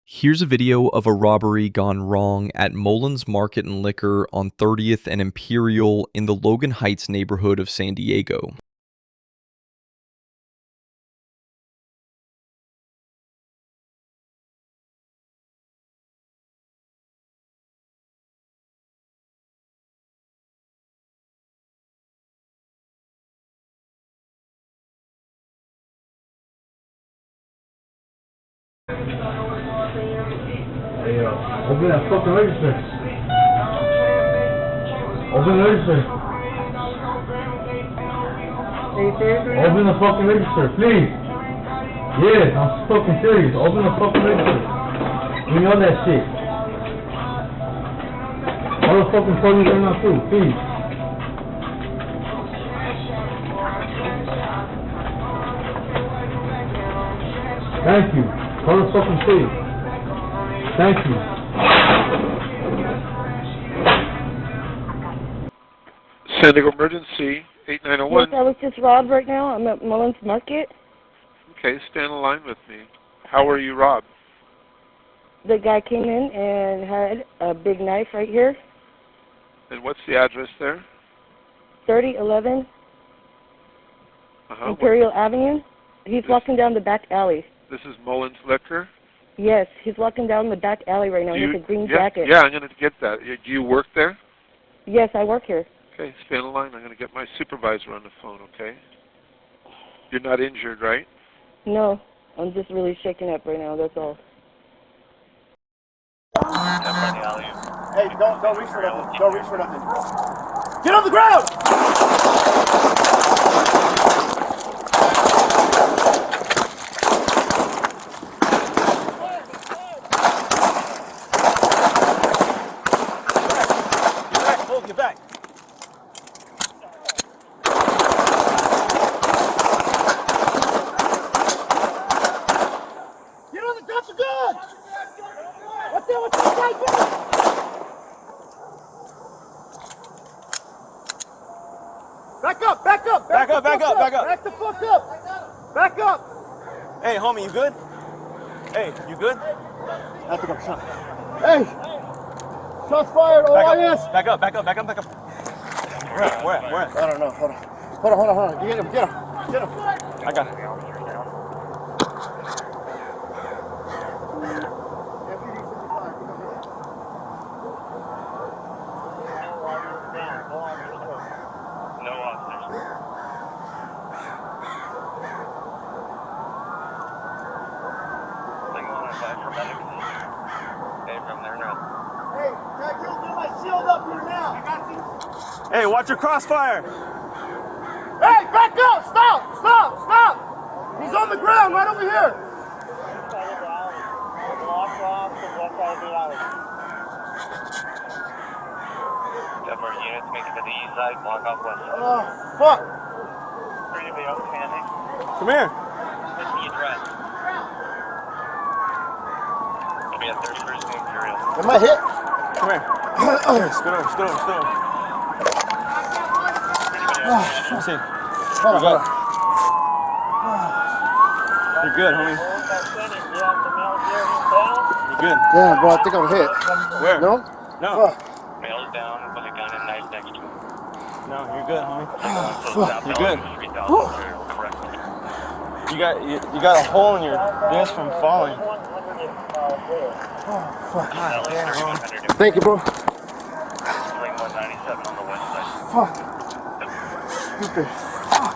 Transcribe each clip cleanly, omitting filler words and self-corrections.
Here's a video of a robbery gone wrong at Mullens Market and Liquor on 30th and Imperial in the Logan Heights neighborhood of San Diego. Hey, open that fucking register. Open the register. Are you serious right now? Open the fucking register, please. Yes, I'm fucking serious. Open the fucking register. We know that shit. All the fucking police right now too, please. Thank you. Call the fucking police. Thank you. San Diego Emergency, 8901. Yes, I was just robbed right now. I'm at Mullens Market. Okay, stand in line with me. How were you robbed? The guy came in and had a big knife right here. And what's the address there? 3011 Uh-huh. Imperial Avenue. He's walking down the back alley. This is Mullens Liquor? Yes, he's walking down the back alley right now. He has a green jacket. Yeah, I'm going to get that. Do you work there? Yes, I work here. Okay, stand in line. I'm going to get my supervisor on the phone, okay? You're not injured, right? No, I'm just really shaken up right now, that's all. Hey, don't reach for nothing. Don't reach for nothing. Get on the ground! Get back. Get on the drop the gun! What's that guy doing? Back up! Back the fuck up! Back up! Hey, homie, you good? Hey, you good? I think I'm shot. Hey! Shots fired, OIS! Back up. Where at? I don't know, hold on. Get him. I got him. No officers. Thing on advice for medics. Hey, from there now. Hey, Jack, you get my shield up here now. I got you. Hey, watch your crossfire. Hey, back up! Stop! He's on the ground right over here. Separate units make it to the east side, block off west side. Oh, fuck. Three to be outstanding. Come here. What's the address? It'll be at 31st and Imperial. Am I hit? Come here. Scoot over. Let's see. Hold on. You're good, homie. You're good. Yeah, bro, I think I'm hit. Where? No? No. Fuck. Male's down with a gun and knife next to him. No, you're good, homie. Fuck. You're good. You got a hole in your disc from falling. Fuck. Thank you, bro. Lane 197 on the west side. Fuck. Stupid. Fuck.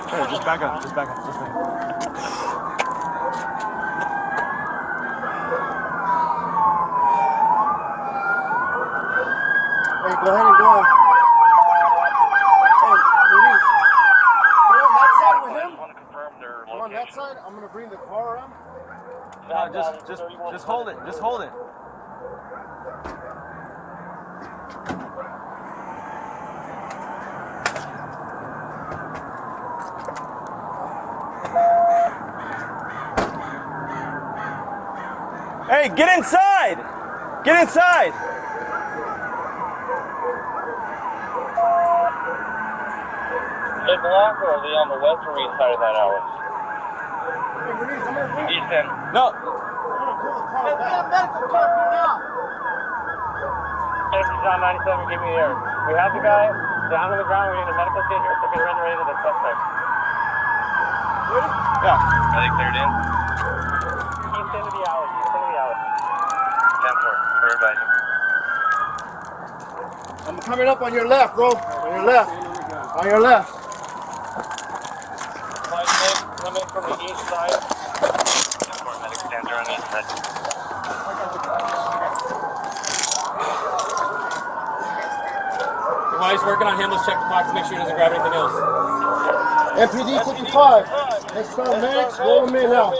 Hey, just back up. Hey, go ahead and go on. Hey, Muniz. Go on that side with him. Want to confirm their Go on that side. I'm gonna bring the car around. No, just hold it. Just hold it. Hey, get inside! Get inside! They block or are they on the west or east side of that alley? Hey, Muniz, I'm gonna bring East end. No, Let's get a medical car here now. Safety John 97, give me the air. We have the guy down on the ground. We need a medical kit here so we can render aid to the suspect. Ready? Yeah. Are they cleared in? He's into the alley. He's into the alley. 10-4. For advising. I'm coming up on your left, bro. On your left. On your left. Come in from the east side. 10-4. Medic stands on the east side. While he's working on him, let's check the box to make sure he doesn't grab anything else. MPD 55. Next time, Max, roll them in now.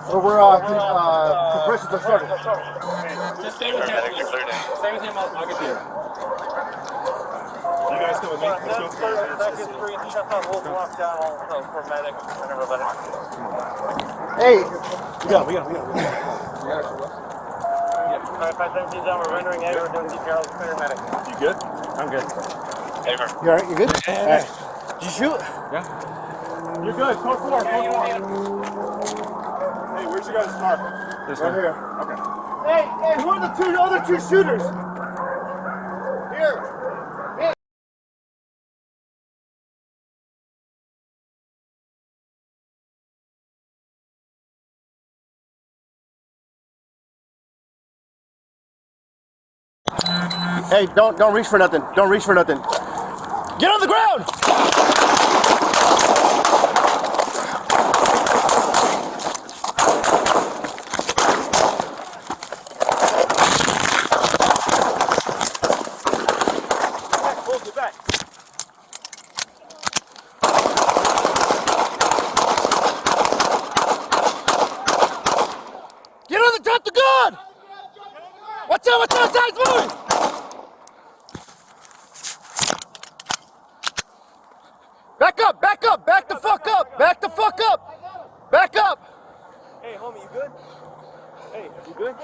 Over compressions are starting. Just stay with him. Stay with him, I'll get there. You guys come with me. Let's go. Hey, we got. We're rendering aid. We're doing details. Clear medic. You good? I'm good. Over. You alright? You good? Yeah. Did you shoot? Yeah. You're good. Code 4. Hey, where's your guys' mark? This Right one. here. Okay. Hey, who are the other two shooters? Here. Hey, don't reach for nothing. Don't reach for nothing. Get on the ground! Get back. Get on the drop the gun! Watch out, guys, moving! Back the fuck up, back up! Hey, homie, you good? Hey, you good?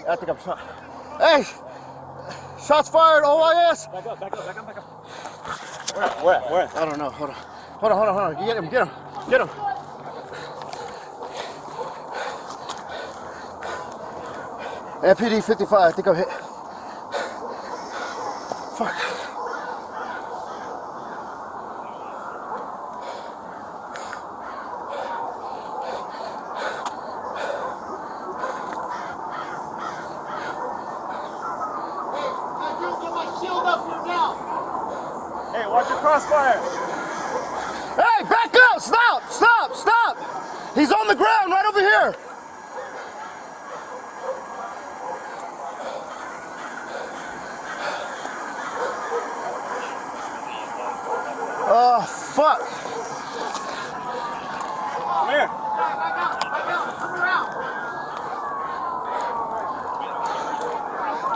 I think I'm shot. Hey, shots fired, OIS. Back up. Where? I don't know, hold on. Get him. MPD 55, I think I'm hit. Fuck. Hey, watch your crossfire. Hey, back up! Stop! He's on the ground right over here. Oh, fuck. Come here.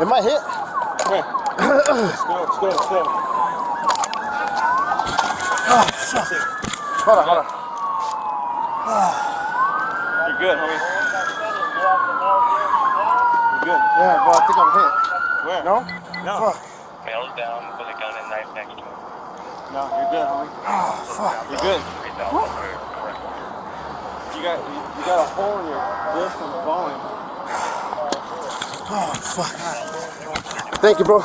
Am I hit? Come here. Let's go. Oh, fuck. Hold on. You're good, homie. You're good. Yeah, bro, I think I'm hit. Where? No? No. Fuck. Male's down with a gun and knife next to him. No, you're good, homie. Oh, fuck. You're good. You got a hole in your disc from falling. Oh, fuck. Thank you, bro.